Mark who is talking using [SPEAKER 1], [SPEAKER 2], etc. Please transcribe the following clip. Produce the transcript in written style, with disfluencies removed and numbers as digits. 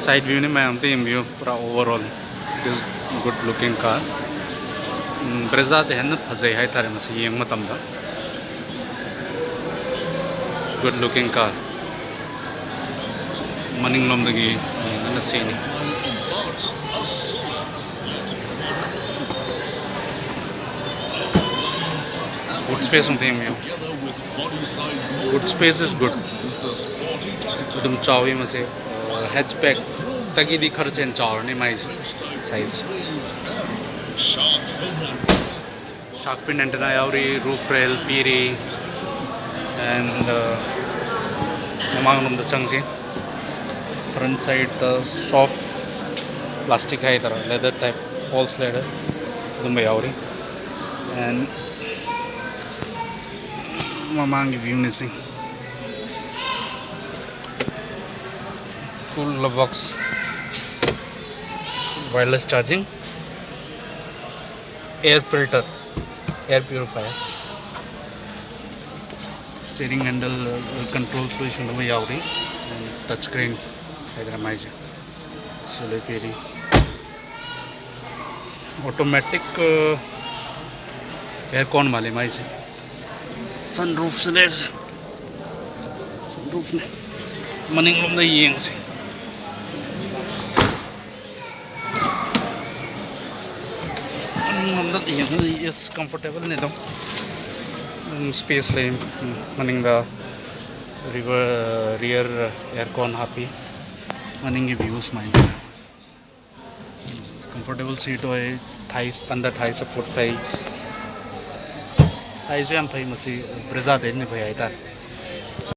[SPEAKER 1] Side view ni mayam te view pura overall it is good looking car. Brezza de hen phajai hai tare masi yeng matam da. Good looking car. Maning lom dagi na sini. Good space on thing view. Good space is good. Dum chawi mase hatchback tagi di kharchen chaw ni mai size. Shark fin antenna yauri, roof rail, piri, and mamang the changsi. Front side soft plastic hai tara leather type false leather dumbai yauri, and mamang view ni sing. Cool box, wireless charging, air filter, air purifier, steering handle control position of yauri, and touchscreen Hyderamaija. Sulepiri. Automatic aircon wale mai se. Sunroof sleds. Sunroof ne. Maning lom da yeng se. Maning lom da yeng is comfortable ne dong. Space le maning da rear aircon happy. Maning views mind. Comfortable seat hoy thighs under thigh support thai. Size am phai masi Brezza de ne bhai ai tar.